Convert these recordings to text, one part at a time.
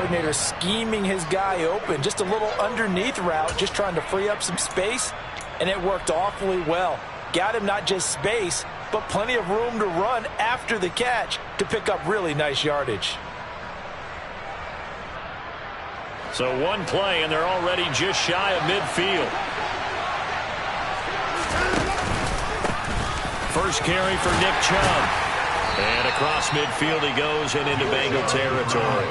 coordinator scheming his guy open. Just a little underneath route, just trying to free up some space, and it worked awfully well. Got him not just space, but plenty of room to run after the catch to pick up really nice yardage. So one play, and they're already just shy of midfield. First carry for Nick Chubb. And across midfield he goes and into Bengal territory.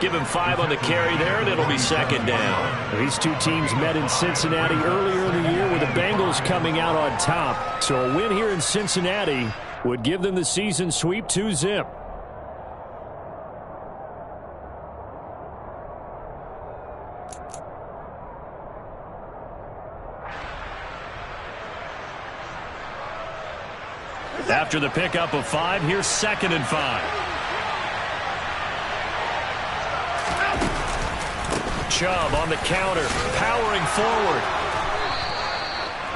Give him 5 on the carry there, and it'll be second down. These two teams met in Cincinnati earlier in the year with the Bengals coming out on top. So a win here in Cincinnati would give them the season sweep 2-zip. After the pickup of 5, here's 2nd and 5. Chubb on the counter, powering forward.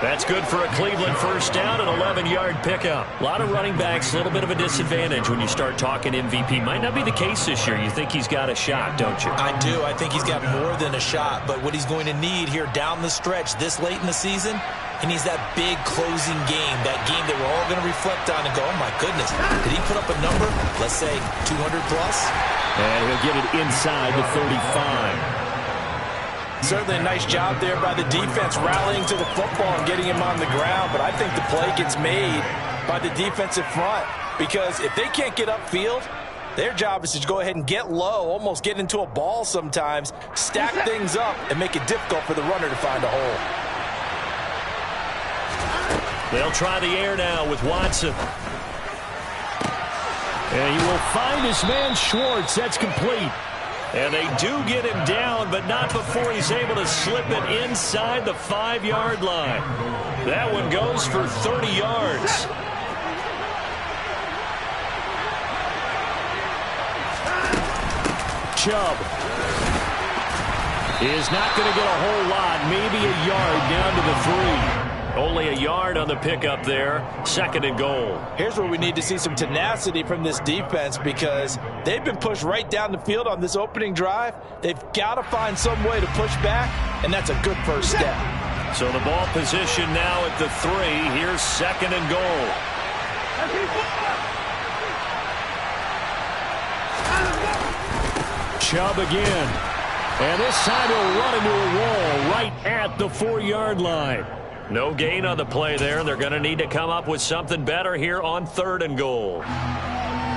That's good for a Cleveland first down, an 11-yard pickup. A lot of running backs, a little bit of a disadvantage when you start talking MVP. Might not be the case this year. You think he's got a shot, don't you? I do. I think he's got more than a shot. But what he's going to need here down the stretch this late in the season, he needs that big closing game, that game that we're all going to reflect on and go, oh, my goodness, did he put up a number, let's say 200 plus? And he'll get it inside the 35. Certainly a nice job there by the defense rallying to the football and getting him on the ground, but I think the play gets made by the defensive front because if they can't get upfield, their job is to go ahead and get low, almost get into a ball sometimes, stack things up, and make it difficult for the runner to find a hole. They'll try the air now with Watson. And he will find his man Schwartz. That's complete. And they do get him down, but not before he's able to slip it inside the 5-yard line. That one goes for 30 yards. Chubb is not going to get a whole lot, maybe a yard down to the 3. Only a yard on the pickup there. 2nd and goal. Here's where we need to see some tenacity from this defense because they've been pushed right down the field on this opening drive. They've got to find some way to push back, and that's a good first step. So the ball position now at the 3. Here's 2nd and goal. Chubb again. And this time he'll run into a wall right at the 4-yard line. No gain on the play there. They're going to need to come up with something better here on 3rd and goal.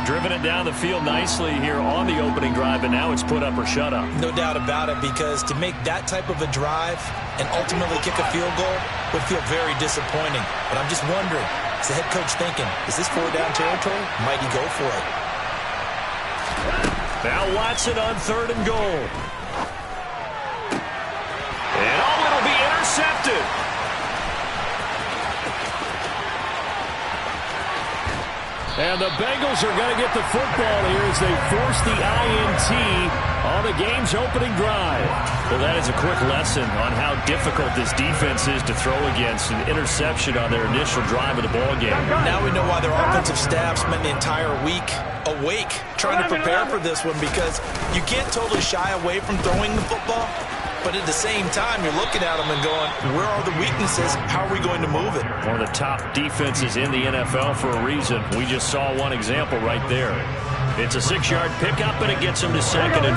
Driven it down the field nicely here on the opening drive, and now it's put up or shut up. No doubt about it, because to make that type of a drive and ultimately kick a field goal would feel very disappointing. But I'm just wondering, is the head coach thinking, is this 4-down territory? Might he go for it? Now Watson on 3rd and goal. And it'll be intercepted. And the Bengals are going to get the football here as they force the INT on the game's opening drive. Well, that is a quick lesson on how difficult this defense is to throw against. An interception on their initial drive of the ball game. Now we know why their offensive staff spent the entire week awake trying to prepare for this one, because you can't totally shy away from throwing the football. But at the same time, you're looking at them and going, where are the weaknesses? How are we going to move it? One of the top defenses in the NFL for a reason. We just saw one example right there. It's a 6-yard pickup, and it gets them to 2nd and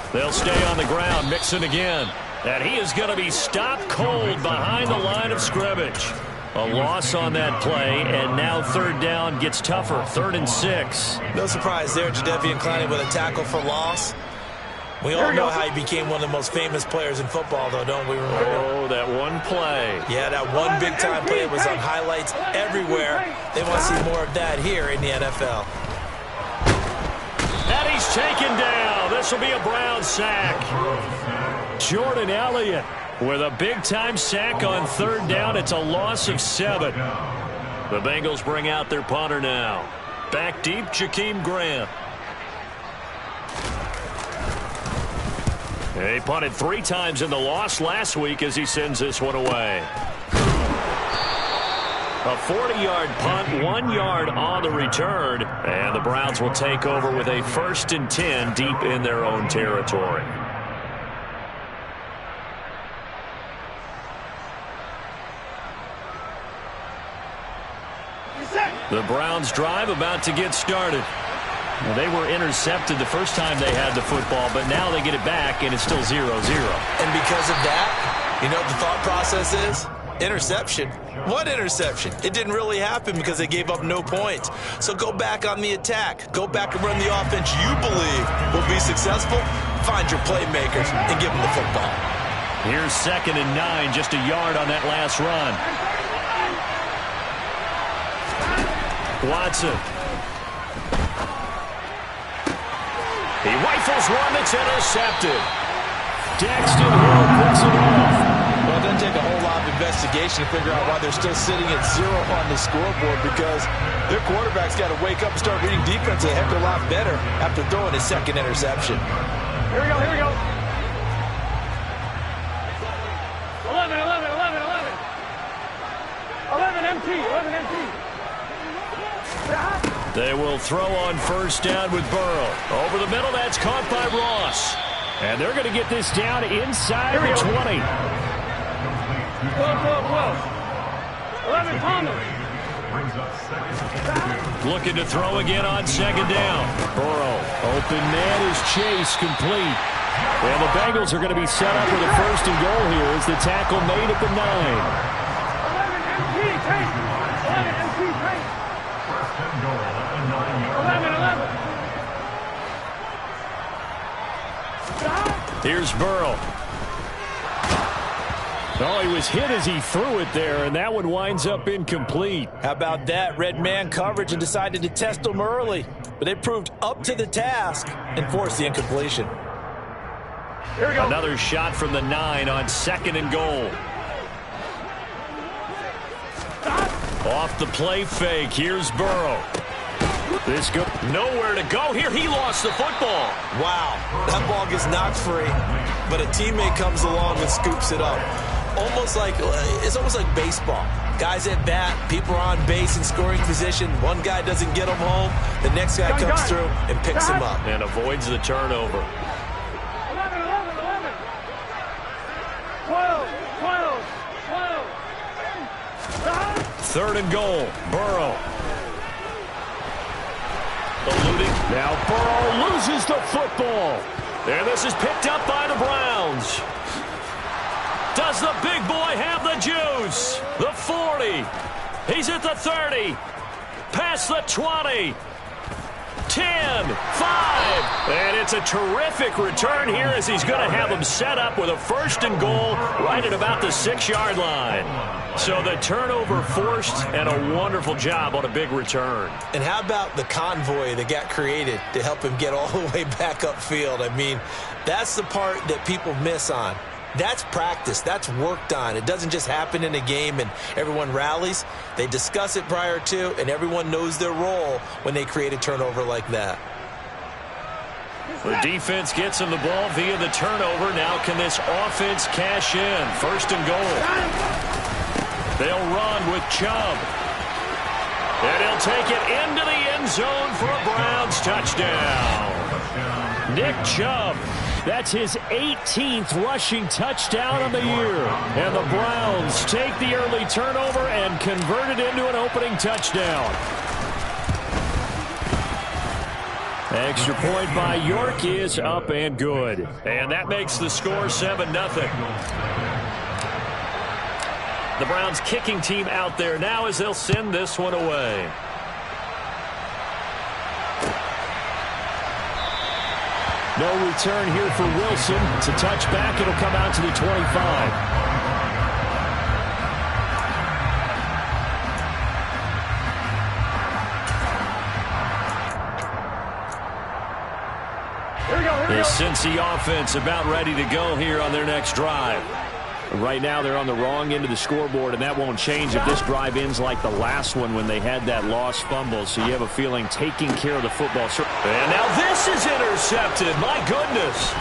4. They'll stay on the ground. Mixon again. And he is going to be stopped cold behind the line of scrimmage. A loss on that play, and now 3rd down gets tougher. 3rd and 6. No surprise there, Jadeveon Clowney with a tackle for loss. We all know how he became one of the most famous players in football, though, don't we? Oh, that one play. Yeah, that one big-time play was on highlights everywhere. They want to see more of that here in the NFL. And he's taken down. This will be a Brown sack. Jordan Elliott with a big-time sack on 3rd down. It's a loss of 7. The Bengals bring out their punter now. Back deep, Jakeem Grant. He punted 3 times in the loss last week as he sends this one away. A 40-yard punt, 1 yard on the return, and the Browns will take over with a 1st and 10 deep in their own territory. The Browns drive about to get started. Well, they were intercepted the first time they had the football, but now they get it back, and it's still 0-0. And because of that, you know what the thought process is? Interception. What interception? It didn't really happen because they gave up no points. So go back on the attack. Go back and run the offense you believe will be successful. Find your playmakers and give them the football. Here's 2nd and 9, just a yard on that last run. Watson. He rifles one that's intercepted. Daxton Hill picks it off. Well, it doesn't take a whole lot of investigation to figure out why they're still sitting at 0 on the scoreboard, because their quarterback's got to wake up and start reading defense a heck of a lot better after throwing his 2nd interception. Here we go, here we go. 11, 11, 11, 11. 11 MT, 11 MT. They will throw on 1st down with Burrow. Over the middle, that's caught by Ross. And they're going to get this down inside the 20. 12, 12, 12. 11 Thomas. Looking to throw again on 2nd down. Burrow, open man is Chase, complete. And the Bengals are going to be set up with a 1st and goal here as the tackle made at the 9. 11 MT, Tank. 11 MT, Tank. 11, 11. Here's Burrow. Oh, he was hit as he threw it there, and that one winds up incomplete. How about that? Red man coverage and decided to test them early. But they proved up to the task and forced the incompletion. Here we go. Another shot from the 9 on 2nd and goal. Off the play fake. Here's Burrow. This go Nowhere to go here. He lost the football. Wow, that ball gets knocked free, but a teammate comes along and scoops it up. It's almost like baseball. Guys at bat, people are on base in scoring position. One guy doesn't get him home. The next guy comes through and picks him up. And avoids the turnover. 11, 11, 11. 12, 12, 12. 3rd and goal. Burrow. Eluding. Now Burrow loses the football. And this is picked up by the Browns. Does the big boy have the juice? The 40. He's at the 30. Past the 20. 10, 5. And it's a terrific return here as he's going to have them set up with a 1st and goal right at about the 6-yard line. So the turnover forced and a wonderful job on a big return. And how about the convoy that got created to help him get all the way back upfield? I mean, that's the part that people miss on. That's practice. That's worked on. It doesn't just happen in a game and everyone rallies. They discuss it prior to, and everyone knows their role when they create a turnover like that. The defense gets him the ball via the turnover. Now can this offense cash in? 1st and goal. They'll run with Chubb. And he'll take it into the end zone for a Browns touchdown. Nick Chubb. That's his 18th rushing touchdown on the year. And the Browns take the early turnover and convert it into an opening touchdown. Extra point by York is up and good. And that makes the score 7-0. The Browns kicking team out there now as they'll send this one away. No return here for Wilson. It's a touchback. It'll come out to the 25. The Cincy offense about ready to go here on their next drive. Right now they're on the wrong end of the scoreboard, and that won't change if this drive ends like the last one when they had that lost fumble. So you have a feeling taking care of the football. And now this is intercepted. My goodness.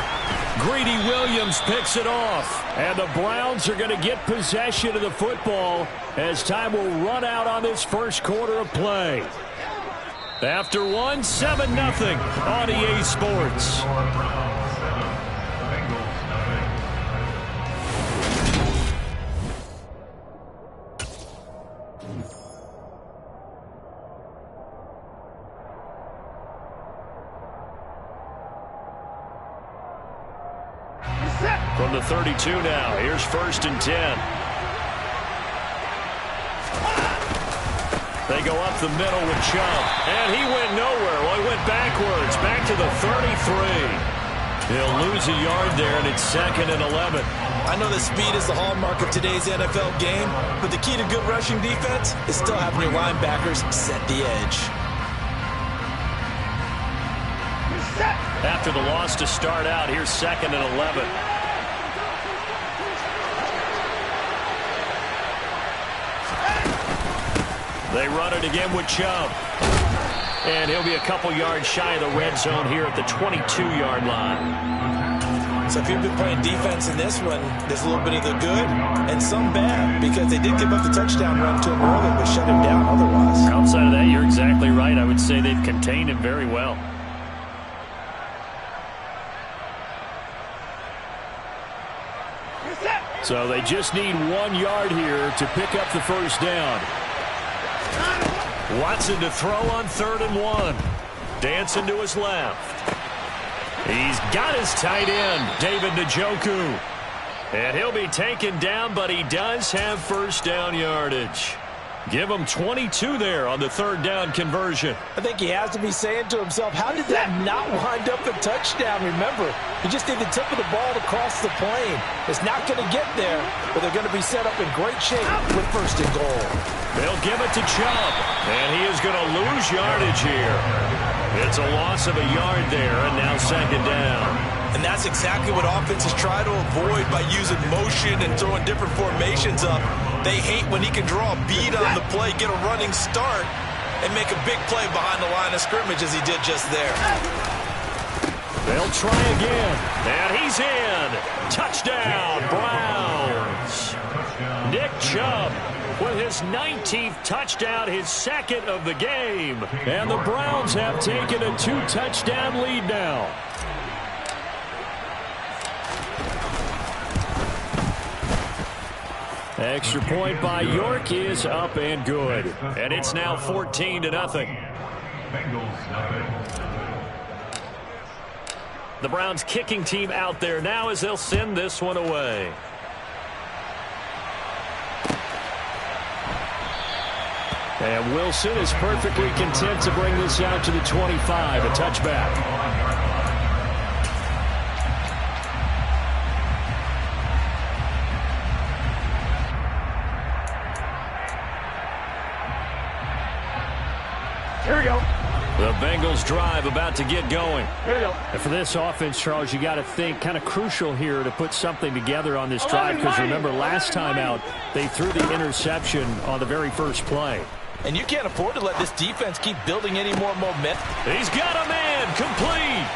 Greedy Williams picks it off. And the Browns are going to get possession of the football as time will run out on this first quarter of play. After one, 7-0 on EA Sports. From the 32 now, here's 1st and 10. They go up the middle with Chubb, and he went nowhere. Well, he went backwards, back to the 33. He'll lose a yard there, and it's 2nd and 11. I know that speed is the hallmark of today's NFL game, but the key to good rushing defense is still having your linebackers set the edge. After the loss to start out, here's 2nd and 11. They run it again with Chubb. And he'll be a couple yards shy of the red zone here at the 22-yard line. So if you've been playing defense in this one, there's a little bit of the good and some bad, because they did give up the touchdown run to him early, but shut him down otherwise. Outside of that, you're exactly right. I would say they've contained him very well. So they just need 1 yard here to pick up the first down. Watson to throw on 3rd and 1. Dancing to his left. He's got his tight end, David Njoku. And he'll be taken down, but he does have first down yardage. Give him 22 there on the 3rd down conversion. I think he has to be saying to himself, how did that not wind up a touchdown? Remember, he just need the tip of the ball to cross the plane. It's not going to get there, but they're going to be set up in great shape with 1st and goal. They'll give it to Chubb, and he is going to lose yardage here. It's a loss of a yard there, and now 2nd down. And that's exactly what offenses try to avoid by using motion and throwing different formations up. They hate when he can draw a bead on the play, get a running start, and make a big play behind the line of scrimmage as he did just there. They'll try again, and he's in. Touchdown, Browns. Nick Chubb with his 19th touchdown, his 2nd of the game. And the Browns have taken a 2-touchdown lead now. Extra point by York is up and good. And it's now 14-0. The Browns kicking team out there now as they'll send this one away. And Wilson is perfectly content to bring this out to the 25, a touchback. Here we go. The Bengals drive about to get going. Here we go. And for this offense, Charles, you got to think kind of crucial here to put something together on this drive, because remember last time out they threw the interception on the very first play. And you can't afford to let this defense keep building any more momentum. He's got a man complete.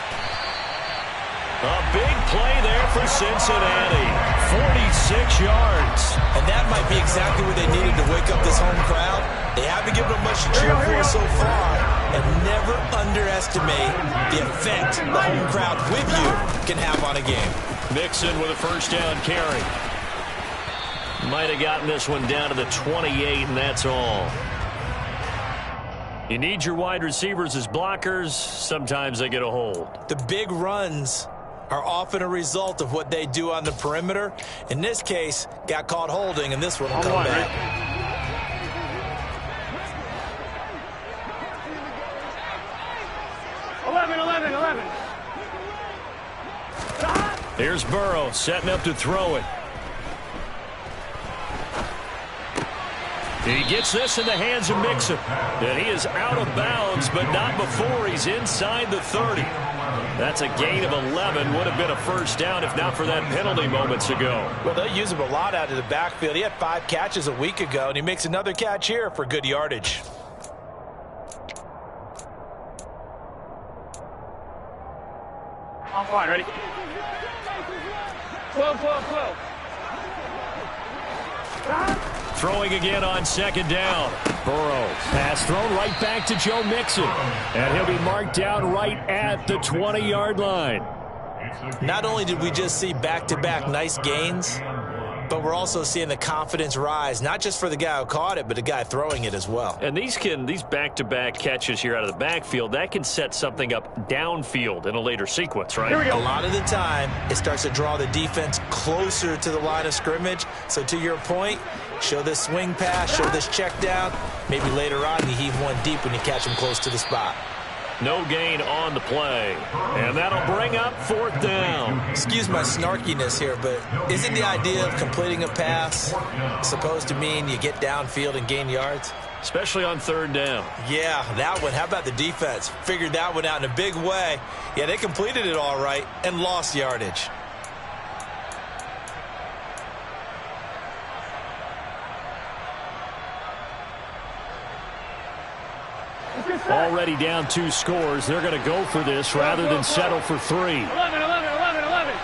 A big play there for Cincinnati. 46 yards. And that might be exactly what they needed to wake up this home crowd. They haven't given them much to cheer for so far. And never underestimate the effect the home crowd with you can have on a game. Mixon with a first down carry. Might have gotten this one down to the 28, and that's all. You need your wide receivers as blockers. Sometimes they get a hold. The big runs are often a result of what they do on the perimeter. In this case, got caught holding, and this one will come back. Right? 11. Here's Burrow setting up to throw it. He gets this in the hands of Mixon. And he is out of bounds, but not before he's inside the 30. That's a gain of 11. Would have been a first down if not for that penalty moments ago. Well, they'll use him a lot out of the backfield. He had 5 catches a week ago, and he makes another catch here for good yardage. I'm fine, ready? 12, 12, 12. Throwing again on second down. Burrow. Pass thrown right back to Joe Mixon. And he'll be marked down right at the 20-yard line. Not only did we just see back-to-back nice gains, but we're also seeing the confidence rise, not just for the guy who caught it, but the guy throwing it as well. And these back-to-back catches here out of the backfield, that can set something up downfield in a later sequence, right? A lot of the time, it starts to draw the defense closer to the line of scrimmage. So to your point, show this swing pass, show this check down. Maybe later on you heave one deep when you catch him close to the spot. No gain on the play. And that'll bring up fourth down. Excuse my snarkiness here, but isn't the idea of completing a pass supposed to mean you get downfield and gain yards? Especially on third down. Yeah, that one. How about the defense? Figured that one out in a big way. Yeah, they completed it all right and lost yardage. Already down 2 scores. They're going to go for this rather than settle for 3. 11, 11, 11, 11.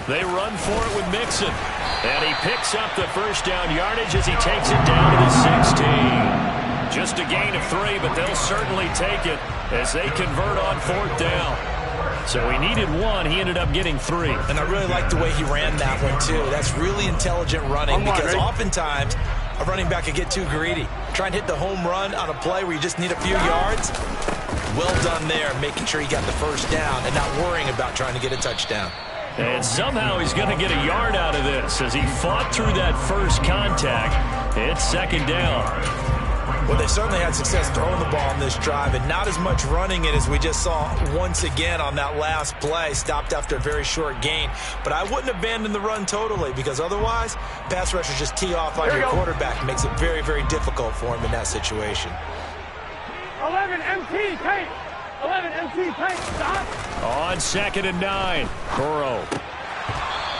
They run for it with Mixon. And he picks up the first down yardage as he takes it down to the 16. Just a gain of 3, but they'll certainly take it as they convert on fourth down. So he needed 1. He ended up getting 3. And I really like the way he ran that one, too. That's really intelligent running because oftentimes a running back can get too greedy. Trying to hit the home run on a play where you just need a few yards. Well done there, making sure he got the first down and not worrying about trying to get a touchdown. And somehow he's going to get a yard out of this as he fought through that first contact. It's second down. Well, they certainly had success throwing the ball on this drive and not as much running it as we just saw once again on that last play. Stopped after a very short gain. But I wouldn't abandon the run totally because otherwise pass rushers just tee off on your quarterback. It makes it very, very difficult for him in that situation. 11 MT, tight. 11 MT, tight. Stop. On second and 9. Burrow.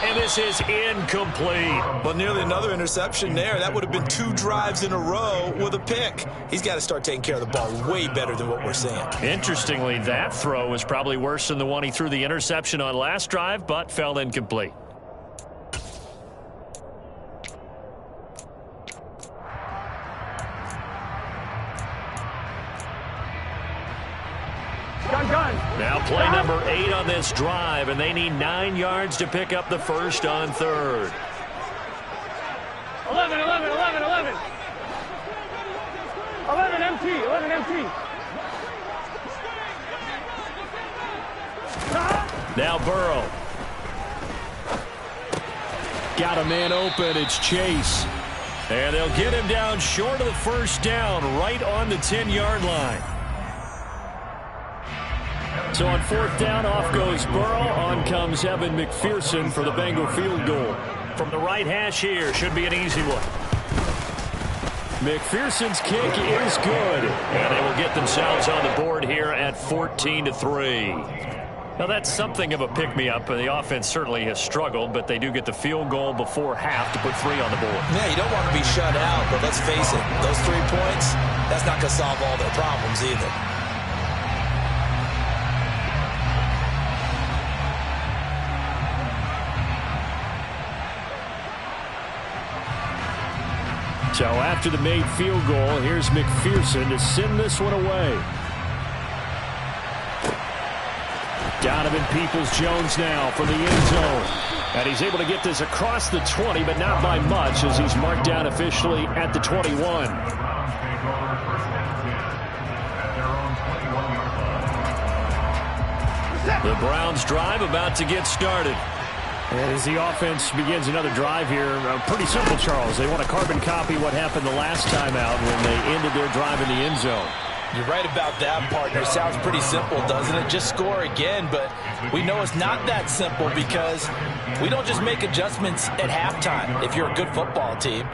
And this is incomplete. Well, nearly another interception there. That would have been 2 drives in a row with a pick. He's got to start taking care of the ball way better than what we're seeing. Interestingly, that throw was probably worse than the one he threw the interception on last drive, but fell incomplete. Now play number 8 on this drive, and they need 9 yards to pick up the first on third. 11, 11, 11, 11. 11 MT, 11 MT. Now Burrow. Got a man open. It's Chase. And they'll get him down short of the first down, right on the 10-yard line. So on fourth down, off goes Burrow. On comes Evan McPherson for the Bengal field goal. From the right hash here, should be an easy one. McPherson's kick is good. And they will get themselves on the board here at 14-3. Now that's something of a pick-me-up. The offense certainly has struggled, but they do get the field goal before half to put 3 on the board. Yeah, you don't want to be shut out, but let's face it, those 3 points, that's not going to solve all their problems either. So after the made field goal, here's McPherson to send this one away. Donovan Peoples-Jones now from the end zone. And he's able to get this across the 20, but not by much as he's marked down officially at the 21. The Browns drive about to get started. And as the offense begins another drive here, pretty simple, Charles. They want to carbon copy what happened the last time out when they ended their drive in the end zone. You're right about that, partner. Sounds pretty simple, doesn't it? Just score again, but we know it's not that simple because we don't just make adjustments at halftime if you're a good football team.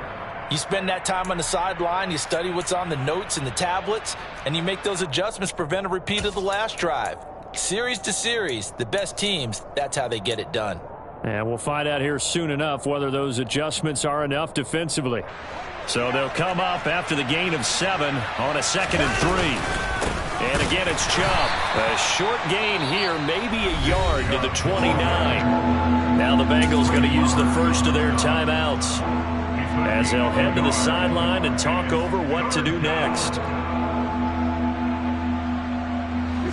You spend that time on the sideline, you study what's on the notes and the tablets, and you make those adjustments to prevent a repeat of the last drive. Series to series, the best teams, that's how they get it done. And we'll find out here soon enough whether those adjustments are enough defensively. So they'll come up after the gain of 7 on a 2nd and 3. And again, it's Chubb. A short gain here, maybe a yard to the 29. Now the Bengals going to use the first of their timeouts as they'll head to the sideline and talk over what to do next.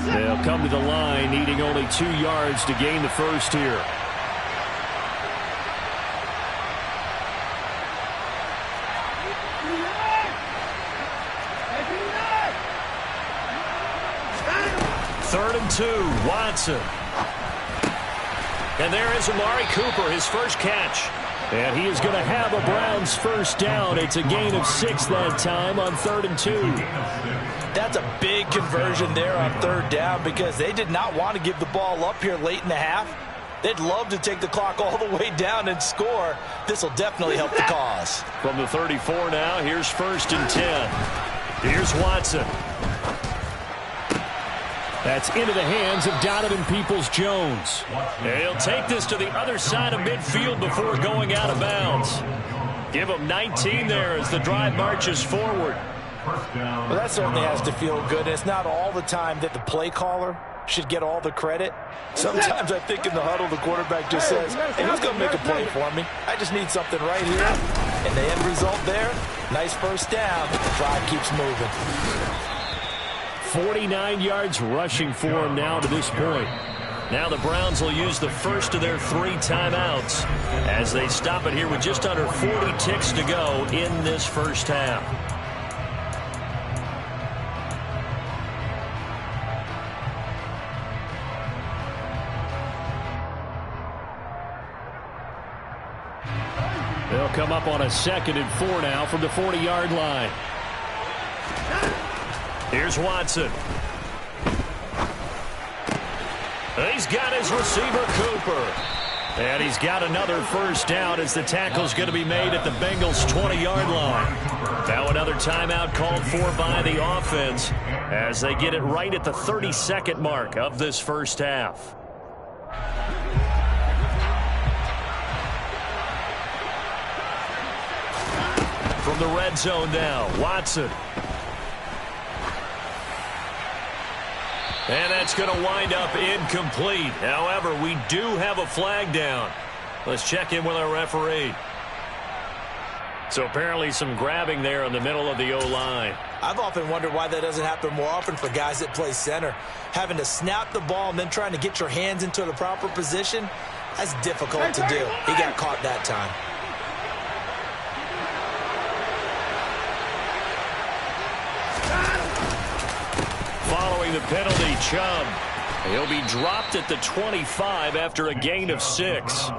They'll come to the line, needing only 2 yards to gain the first here. Third and 2, Watson. And there is Amari Cooper, his first catch. And he is going to have a Browns first down. It's a gain of 6 that time on 3rd and 2. That's a big conversion there on 3rd down because they did not want to give the ball up here late in the half. They'd love to take the clock all the way down and score. This will definitely help the cause. From the 34 now, here's 1st and 10. Here's Watson. That's into the hands of Donovan Peoples-Jones. He'll take this to the other side of midfield before going out of bounds. Give him 19 there as the drive marches forward. Well, that certainly has to feel good. It's not all the time that the play caller should get all the credit. Sometimes I think in the huddle, the quarterback just says, hey, who's going to make a play for me? I just need something right here. And the end result there, nice first down. The drive keeps moving. 49 yards rushing for him now to this point. Now the Browns will use the first of their 3 timeouts as they stop it here with just under 40 ticks to go in this first half. They'll come up on a 2nd and 4 now from the 40-yard line. Here's Watson. He's got his receiver, Cooper. And he's got another first down as the tackle's going to be made at the Bengals' 20-yard line. Now another timeout called for by the offense as they get it right at the 32nd mark of this first half. From the red zone now, Watson. And that's going to wind up incomplete. However, we do have a flag down. Let's check in with our referee. So apparently some grabbing there in the middle of the O-line. I've often wondered why that doesn't happen more often for guys that play center. Having to snap the ball and then trying to get your hands into the proper position, that's difficult to do. He got caught that time. Following the penalty, Chubb. He'll be dropped at the 25 after a gain of 6.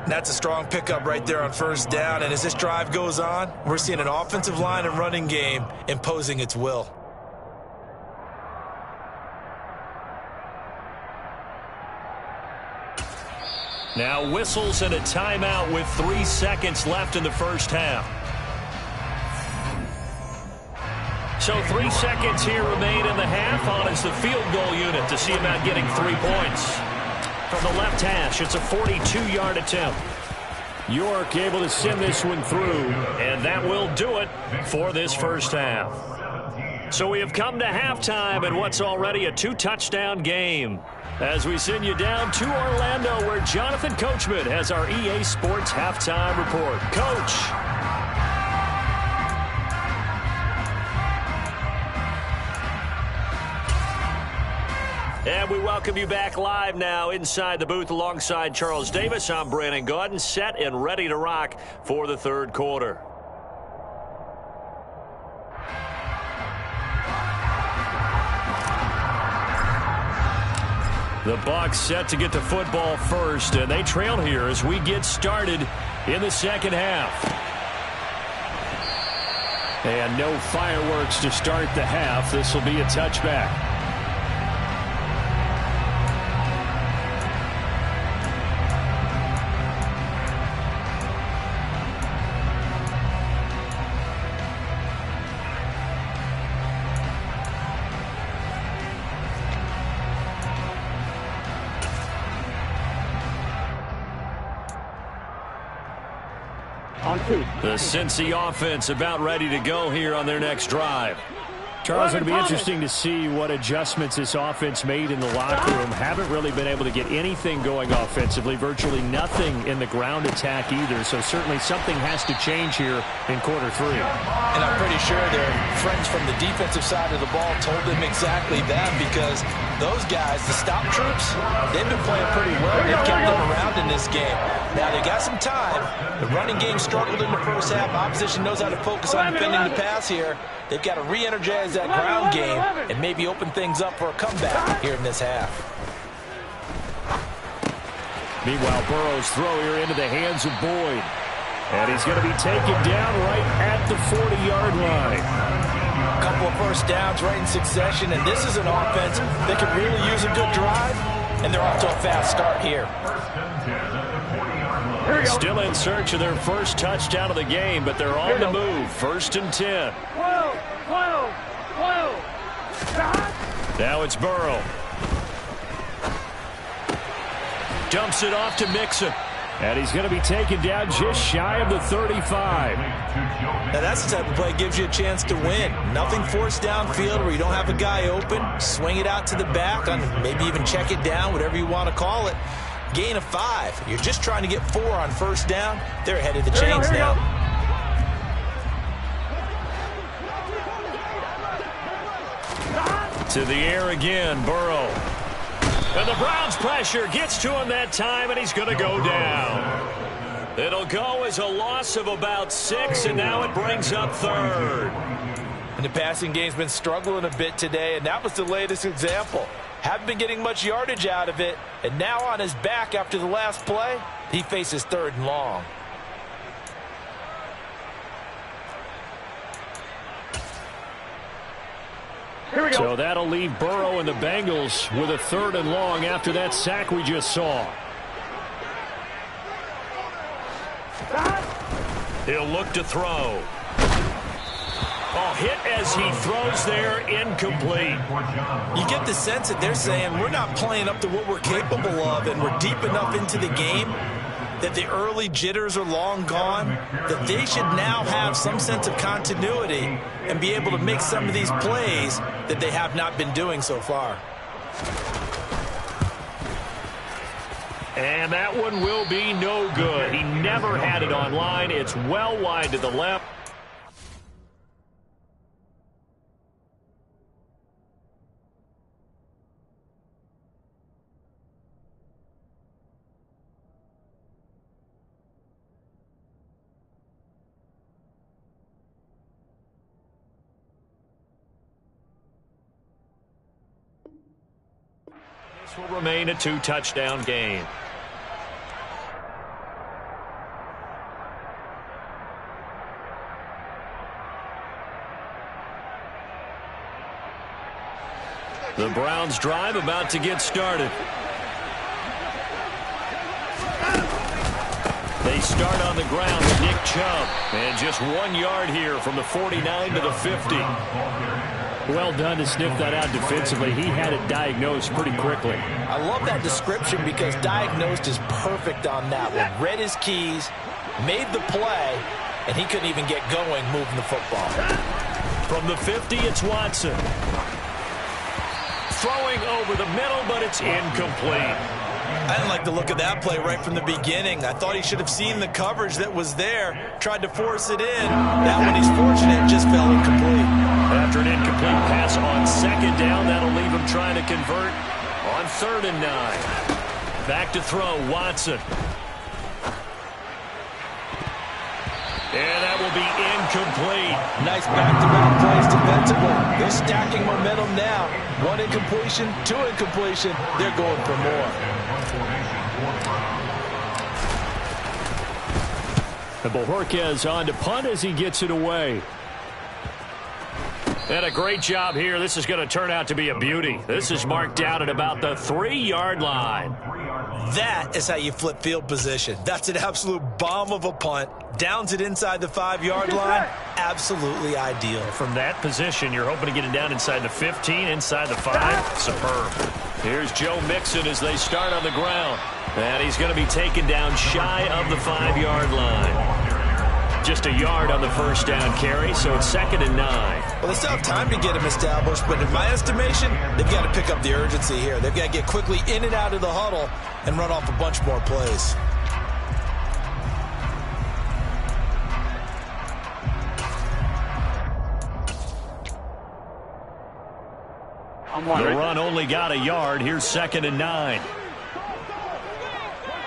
That's a strong pickup right there on first down. And as this drive goes on, we're seeing an offensive line and running game imposing its will. Now whistles and a timeout with 3 seconds left in the first half. So 3 seconds here remain in the half on as the field goal unit to see about getting 3 points. From the left hash, it's a 42-yard attempt. York able to send this one through, and that will do it for this first half. So we have come to halftime in what's already a 2-touchdown game. As we send you down to Orlando, where Jonathan Coachman has our EA Sports Halftime Report. Coach. And we welcome you back live now inside the booth alongside Charles Davis. I'm Brandon Gaudin, set and ready to rock for the third quarter. The Bucs set to get the football first, and they trail here as we get started in the second half. And no fireworks to start the half. This will be a touchback. On 2. The Cincy offense about ready to go here on their next drive. Charles, it'll be interesting to see what adjustments this offense made in the locker room. Haven't really been able to get anything going offensively, virtually nothing in the ground attack either. So certainly something has to change here in quarter three. And I'm pretty sure their friends from the defensive side of the ball told them exactly that, because those guys, the stop troops, they've been playing pretty well. They've kept them around in this game. Now, they got some time. The running game struggled in the first half. Opposition knows how to focus on defending the pass here. They've got to re-energize that ground game and maybe open things up for a comeback here in this half. Meanwhile, Burrow's throw here into the hands of Boyd. And he's going to be taken down right at the 40-yard line. A couple of first downs right in succession, and this is an offense that could really use a good drive, and they're off to a fast start here. Still in search of their first touchdown of the game, but they're on the move. 1st and 10. Now it's Burrow. Dumps it off to Mixon. And he's going to be taken down just shy of the 35. Now that's the type of play that gives you a chance to win. Nothing forced downfield where you don't have a guy open. Swing it out to the back, maybe even check it down, whatever you want to call it. Gain of 5. You're just trying to get 4 on first down. They're ahead of the chains now. To the air again, Burrow. And the Browns' pressure gets to him that time, and he's going to go down. It'll go as a loss of about 6, and now it brings up 3rd. And the passing game's been struggling a bit today, and that was the latest example. Haven't been getting much yardage out of it, and now on his back after the last play, he faces 3rd and long. Here we go. So that'll leave Burrow and the Bengals with a 3rd and long after that sack we just saw. He'll look to throw. Oh, hit as he throws there, incomplete. You get the sense that they're saying we're not playing up to what we're capable of, and we're deep enough into the game that the early jitters are long gone, that they should now have some sense of continuity and be able to make some of these plays that they have not been doing so far. And that one will be no good. He never had it on line. It's well wide to the left. This will remain a 2-touchdown game. The Browns drive about to get started. They start on the ground with Nick Chubb. And just 1 yard here from the 49 to the 50. Well done to sniff that out defensively. He had it diagnosed pretty quickly. I love that description because diagnosed is perfect on that one. Read his keys, made the play, and he couldn't even get going moving the football. From the 50, it's Watson. Throwing over the middle, but it's incomplete. I didn't like the look of that play right from the beginning. I thought he should have seen the coverage that was there, tried to force it in. That one, he's fortunate, just fell incomplete. After an incomplete pass on 2nd down, that'll leave him trying to convert on 3rd and 9. Back to throw, Watson. And that will be incomplete. Nice back-to-back plays defensively. They're stacking momentum now. 1 incompletion, 2 incompletion. They're going for more. And Bojorquez on to punt as he gets it away. And a great job here. This is going to turn out to be a beauty. This is marked out at about the 3-yard line. That is how you flip field position. That's an absolute bomb of a punt. Downs it inside the 5-yard line. Absolutely ideal. From that position, you're hoping to get it down inside the 15, inside the 5. Superb. Here's Joe Mixon as they start on the ground. And he's going to be taken down shy of the 5-yard line. just a yard on the first down carry, so it's 2nd and 9. Well, they still have time to get him established, but in my estimation, they've got to pick up the urgency here. They've got to get quickly in and out of the huddle and run off a bunch more plays. The run only got a yard. Here's 2nd and 9.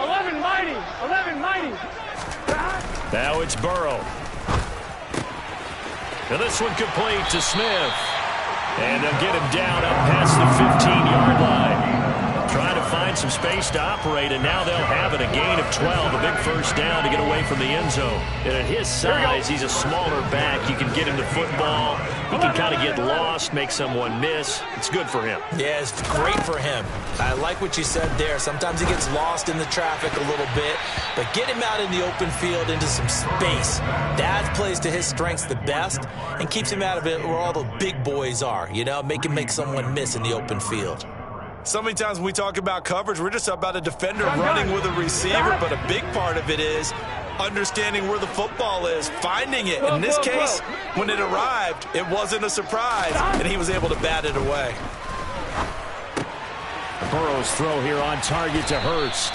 11 mighty. 11 mighty. Now it's Burrow. And this one complete to Smith. And they'll get him down up past the 15-yard line. Trying to find some space to operate, and now they'll have it. A gain of 12, a big first down to get away from the end zone. And at his size, he's a smaller back. You can get him the football. He can kind of get lost, make someone miss. It's good for him. Yeah, it's great for him. I like what you said there. Sometimes he gets lost in the traffic a little bit, but get him out in the open field into some space. That plays to his strengths the best and keeps him out of it where all the big boys are, you know, make him make someone miss in the open field. So many times when we talk about coverage, we're just about a defender running with a receiver, but a big part of it is understanding where the football is, finding it. In this case, when it arrived, it wasn't a surprise, and he was able to bat it away. Burrow's throw here on target to Hurst.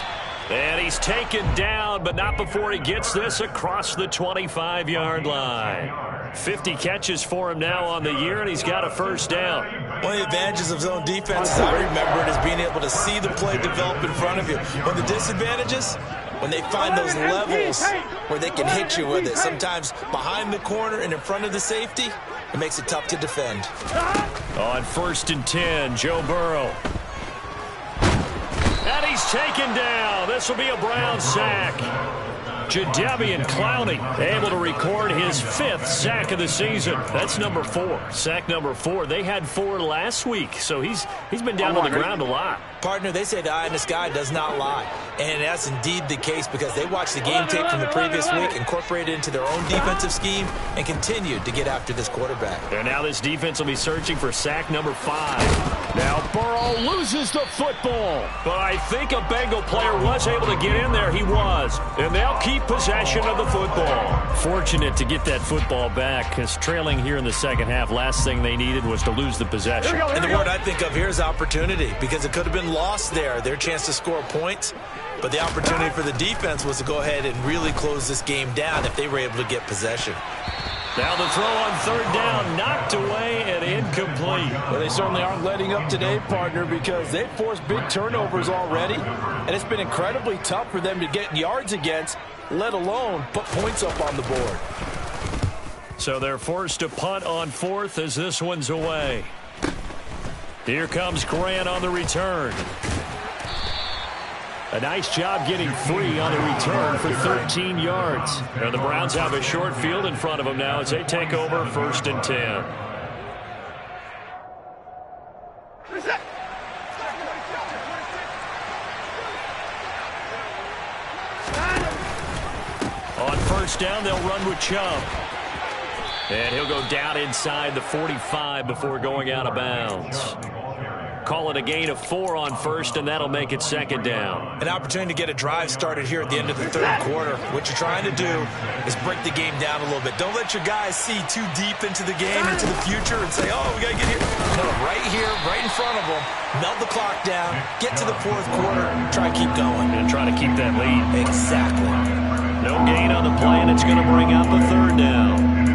And he's taken down, but not before he gets this across the 25-yard line. 50 catches for him now on the year, and he's got a first down. One of the advantages of zone defense, as I remember it, is being able to see the play develop in front of you. One of the disadvantages, when they find those levels where they can hit you with it, sometimes behind the corner and in front of the safety, it makes it tough to defend. On 1st and 10, Joe Burrow. And he's taken down. This will be a Brown sack. Jadeveon Clowney able to record his 5th sack of the season. That's number 4. Sack number 4. They had 4 last week, so he's been down on the ground a lot. Partner, they say the eye in the sky does not lie. And that's indeed the case because they watched the game tape from the previous week, incorporated it into their own defensive scheme, and continued to get after this quarterback. And now this defense will be searching for sack number 5. Now Burrow loses the football. But I think a Bengal player was able to get in there. He was. And they'll keep possession of the football. Fortunate to get that football back because trailing here in the second half, last thing they needed was to lose the possession. And the word I think of here is opportunity because it could have been lost there, their chance to score points. But the opportunity for the defense was to go ahead and really close this game down if they were able to get possession. Now the throw on 3rd down, knocked away and incomplete. Well, they certainly aren't letting up today, partner, because they've forced big turnovers already, and it's been incredibly tough for them to get yards against, let alone put points up on the board. So they're forced to punt on 4th as this one's away. Here comes Grant on the return. A nice job getting free on the return for 13 yards. And the Browns have a short field in front of them now as they take over 1st and 10. On 1st down, they'll run with Chubb. And he'll go down inside the 45 before going out of bounds. Call it a gain of 4 on 1st, and that'll make it 2nd down. An opportunity to get a drive started here at the end of the 3rd quarter. What you're trying to do is break the game down a little bit. Don't let your guys see too deep into the game, into the future, and say, oh, we got to get here. No, right here, right in front of them, melt the clock down, get to the 4th quarter, try to keep going. And try to keep that lead. Exactly. No gain on the play, and it's going to bring up a 3rd down.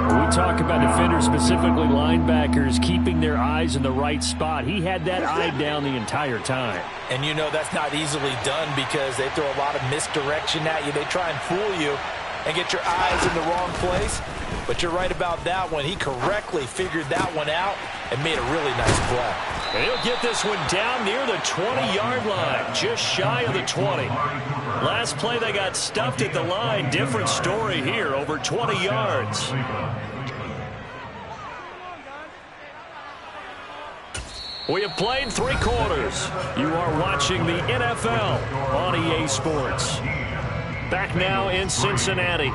When we talk about defenders, specifically linebackers, keeping their eyes in the right spot. He had that eye down the entire time. And you know that's not easily done because they throw a lot of misdirection at you. They try and fool you and get your eyes in the wrong place. But you're right about that one. He correctly figured that one out and made a really nice play. And he'll get this one down near the 20-yard line, just shy of the 20. Last play, they got stuffed at the line. Different story here, over 20 yards. We have played 3 quarters. You are watching the NFL on EA Sports. Back now in Cincinnati.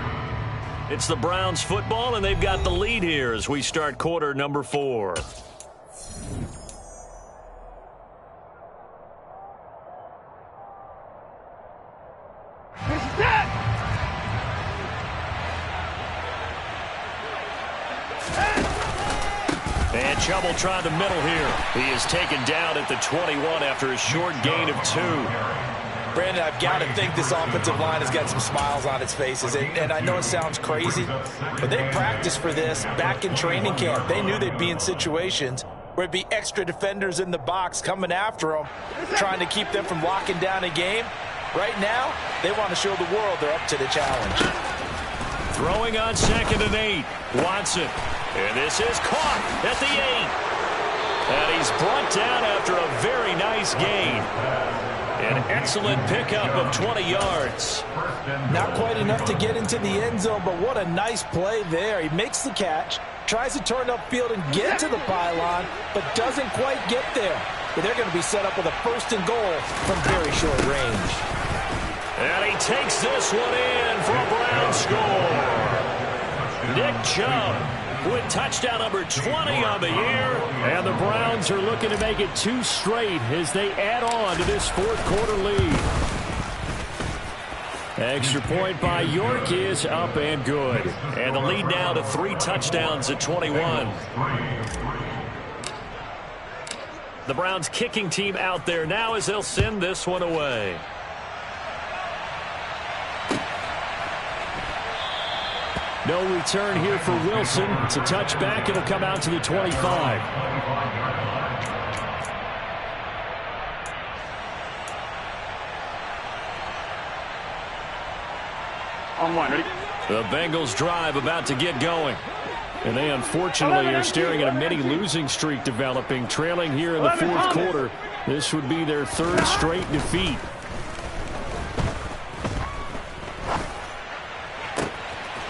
It's the Browns football, and they've got the lead here as we start quarter number 4. Chubb will try the middle here. He is taken down at the 21 after a short gain of 2. Brandon, I've got to think this offensive line has got some smiles on its faces. And I know it sounds crazy, but they practiced for this back in training camp. They knew they'd be in situations where it'd be extra defenders in the box coming after them, trying to keep them from locking down a game. Right now, they want to show the world they're up to the challenge. Throwing on 2nd and 8. Watson. And this is caught at the 8. And he's brought down after a very nice gain. An excellent pickup of 20 yards. Not quite enough to get into the end zone, but what a nice play there. He makes the catch, tries to turn upfield and get to the pylon, but doesn't quite get there. But they're going to be set up with a 1st and goal from very short range. And he takes this one in for a Brown score. Nick Chubb with touchdown number 20 on the year. And the Browns are looking to make it 2 straight as they add on to this 4th quarter lead. Extra point by York is up and good. And the lead now to 3 touchdowns at 21. The Browns kicking team out there now as they'll send this one away. No return here for Wilson. It's a touchback. It'll come out to the 25. On 1, ready? The Bengals drive about to get going. And they unfortunately are staring at a mini losing streak developing, trailing here in the 4th quarter. This would be their 3rd straight defeat.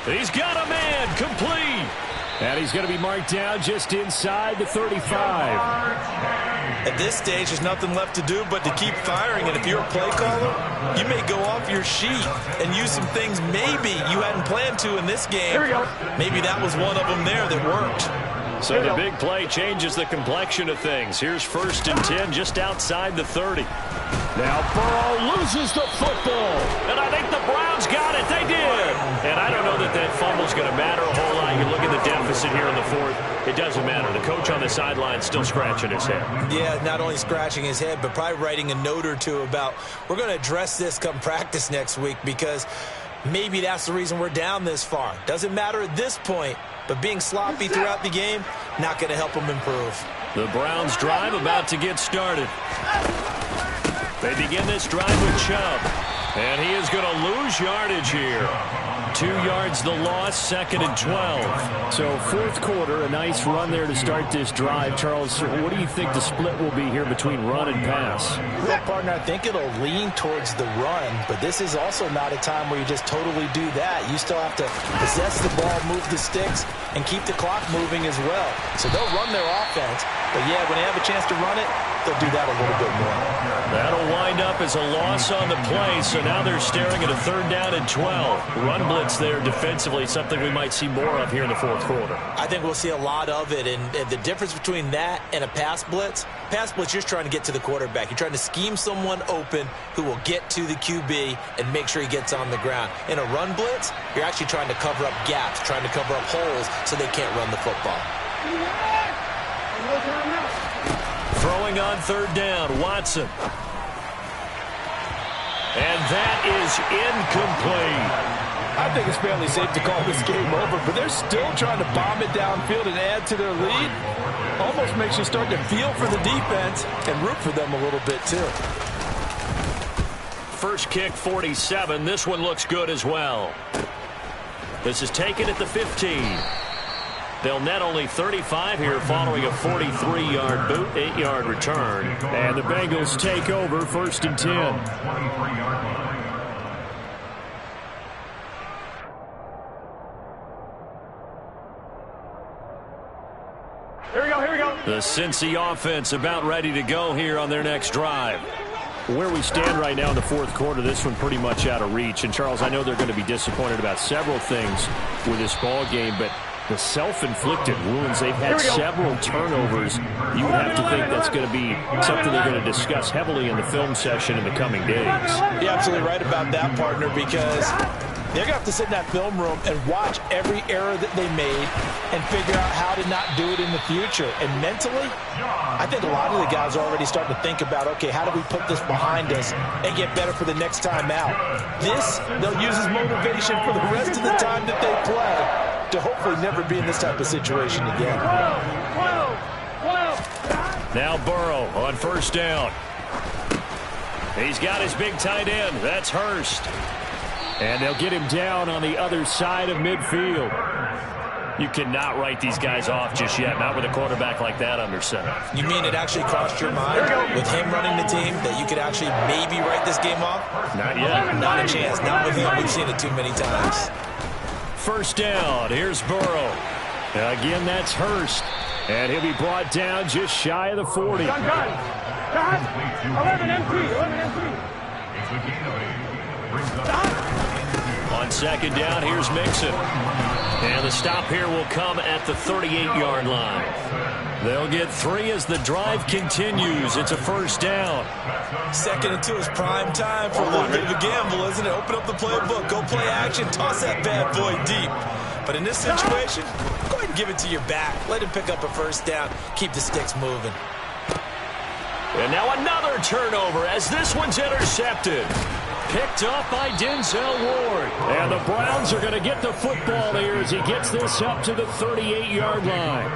He's got a man complete. And he's going to be marked down just inside the 35. At this stage, there's nothing left to do but to keep firing. And if you're a play caller, you may go off your sheet and use some things maybe you hadn't planned to in this game. Here we go. Maybe that was one of them there that worked. So the big play changes the complexion of things. Here's 1st and 10 just outside the 30. Now Burrow loses the football. And I think the Browns got it. They did. And I don't know that that fumble's going to matter a whole lot. You look at the deficit here in the 4th. It doesn't matter. The coach on the sideline still scratching his head. Yeah, not only scratching his head, but probably writing a note or two about we're going to address this come practice next week because maybe that's the reason we're down this far. Doesn't matter at this point, but being sloppy throughout the game, not going to help them improve. The Browns drive about to get started. They begin this drive with Chubb. And he is going to lose yardage here. 2 yards the loss, 2nd and 12. So 4th quarter, a nice run there to start this drive. Charles, what do you think the split will be here between run and pass? Well, partner, I think it'll lean towards the run, but this is also not a time where you just totally do that. You still have to possess the ball, move the sticks, and keep the clock moving as well. So they'll run their offense, but yeah, when they have a chance to run it, they'll do that a little bit more. That'll wind up as a loss on the play, so now they're staring at a 3rd down and 12. Run blitz there defensively, something we might see more of here in the 4th quarter. I think we'll see a lot of it, and the difference between that and a pass blitz, you're just trying to get to the quarterback. You're trying to scheme someone open who will get to the QB and make sure he gets on the ground. In a run blitz, you're actually trying to cover up gaps, trying to cover up holes so they can't run the football. Throwing on 3rd down, Watson. And that is incomplete. I think it's fairly safe to call this game over, but they're still trying to bomb it downfield and add to their lead. Almost makes you start to feel for the defense and root for them a little bit, too. First kick, 47. This one looks good as well. This is taken at the 15. They'll net only 35 here following a 43-yard boot, 8-yard return. And the Bengals take over 1st and 10. Here we go, here we go. The Cincy offense about ready to go here on their next drive. Where we stand right now in the 4th quarter, this one pretty much out of reach. And, Charles, I know they're going to be disappointed about several things with this ball game, but the self-inflicted wounds, they've had several turnovers. You would have to think that's going to be something they're going to discuss heavily in the film session in the coming days. You're absolutely right about that, partner, because They're going to have to sit in that film room and watch every error that they made and figure out how to not do it in the future. And mentally, I think a lot of the guys are already starting to think about, okay, how do we put this behind us and get better for the next time out? This, they'll use as motivation for the rest of the time that they play to hopefully never be in this type of situation again. Now Burrow on first down. He's got his big tight end. That's Hurst. And they'll get him down on the other side of midfield. You cannot write these guys off just yet, not with a quarterback like that under center. You mean it actually crossed your mind with him running the team that you could actually maybe write this game off? Not yet. Not a chance. Not with him. We've seen it too many times. First down. Here's Burrow. Again, that's Hurst. And he'll be brought down just shy of the 40. 11 MT. 11 MT. On second down, here's Mixon. And the stop here will come at the 38-yard line. They'll get 3 as the drive continues. It's a first down. Second and 2 is prime time for a little bit of a gamble, isn't it? Open up the playbook, go play action, toss that bad boy deep. But in this situation, go ahead and give it to your back. Let him pick up a first down. Keep the sticks moving. And now another turnover as this one's intercepted. Picked up by Denzel Ward. And the Browns are going to get the football here as he gets this up to the 38-yard line.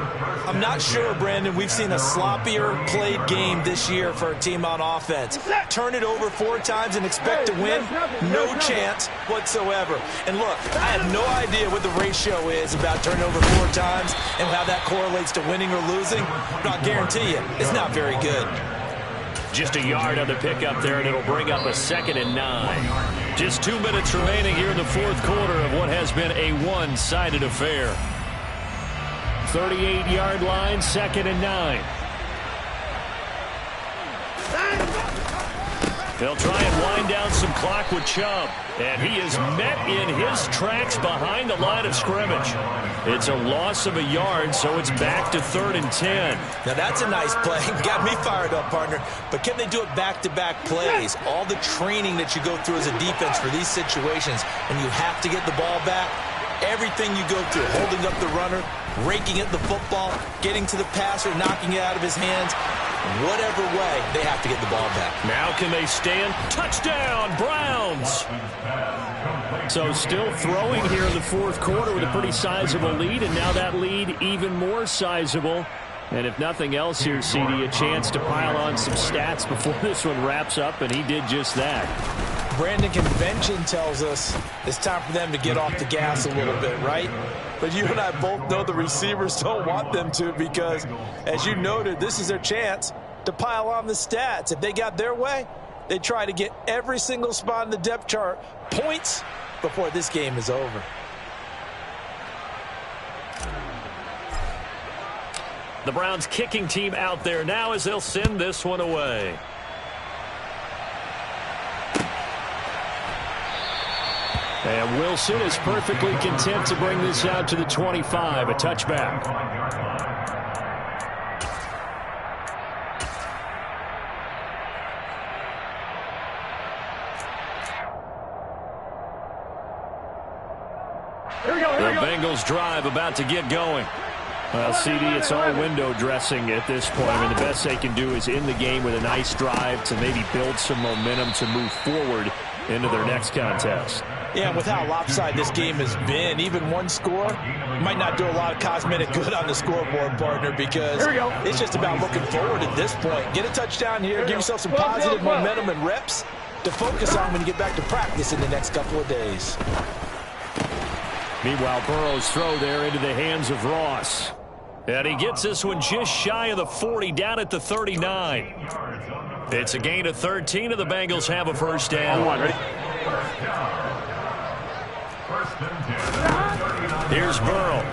I'm not sure, Brandon, we've seen a sloppier played game this year for a team on offense. Turn it over 4 times and expect to win? No chance whatsoever. And look, I have no idea what the ratio is about turning over 4 times and how that correlates to winning or losing, but I'll guarantee you, it's not very good. Just a yard on the pickup there, and it'll bring up a 2nd and 9. Just 2 minutes remaining here in the fourth quarter of what has been a one-sided affair. 38-yard line, 2nd and 9. They'll try and wind down some clock with Chubb. And he is met in his tracks behind the line of scrimmage. It's a loss of a yard, so it's back to 3rd and 10. Now that's a nice play. Got me fired up, partner. But can they do it back-to-back plays? All the training that you go through as a defense for these situations, when you have to get the ball back, everything you go through, holding up the runner, raking at the football, getting to the passer, knocking it out of his hands, whatever way, they have to get the ball back. Now can they stand? Touchdown, Browns! So still throwing here in the fourth quarter with a pretty sizable lead, and now that lead even more sizable. And if nothing else here, CD, a chance to pile on some stats before this one wraps up, and he did just that. Brandon, convention tells us it's time for them to get off the gas a little bit, right? But you and I both know the receivers don't want them to because, as you noted, this is their chance to pile on the stats. If they got their way, they try to get every single spot in the depth chart points before this game is over. The Browns kicking team out there now as they'll send this one away. And Wilson is perfectly content to bring this out to the 25, a touchback. The Bengals drive about to get going. Well, CD, it's all window dressing at this point. I mean, the best they can do is in the game with a nice drive to maybe build some momentum to move forward into their next contest. Yeah, with how lopsided this game has been, even one score might not do a lot of cosmetic good on the scoreboard, partner, because it's just about looking forward at this point. Get a touchdown here, give yourself some positive momentum and reps to focus on when you get back to practice in the next couple of days. Meanwhile, Burrow's throw there into the hands of Ross. And he gets this one just shy of the 40, down at the 39. It's a gain of 13, and the Bengals have a first down. Here's Burrow.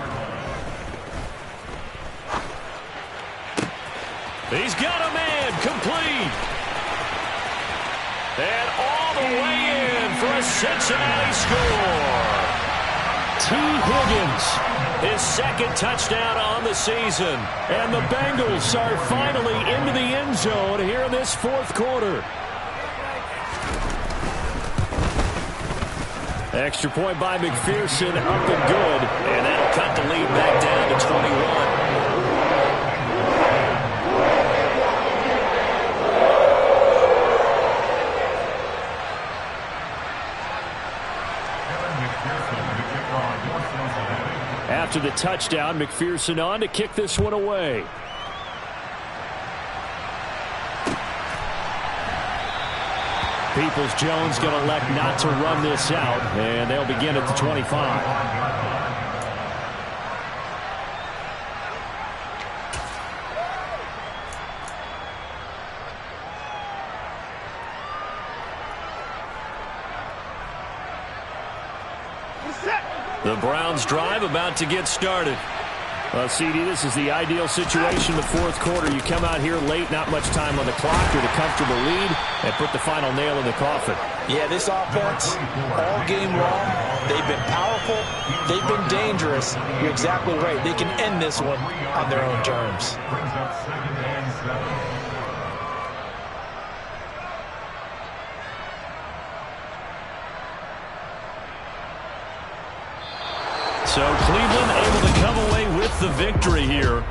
He's got a man, complete. And all the way in for a Cincinnati score. T. Higgins, his second touchdown on the season. And the Bengals are finally into the end zone here in this fourth quarter. Extra point by McPherson, up and good. And that'll cut the lead back down to 21. After the touchdown, McPherson on to kick this one away. Peoples-Jones going to elect not to run this out, and they'll begin at the 25. The Browns drive about to get started. Well, CD, this is the ideal situation in the fourth quarter. You come out here late, not much time on the clock with a comfortable lead, and put the final nail in the coffin. Yeah, this offense, all game long, they've been powerful, they've been dangerous. You're exactly right. They can end this one on their own terms. So Cleveland able to come away with the victory here.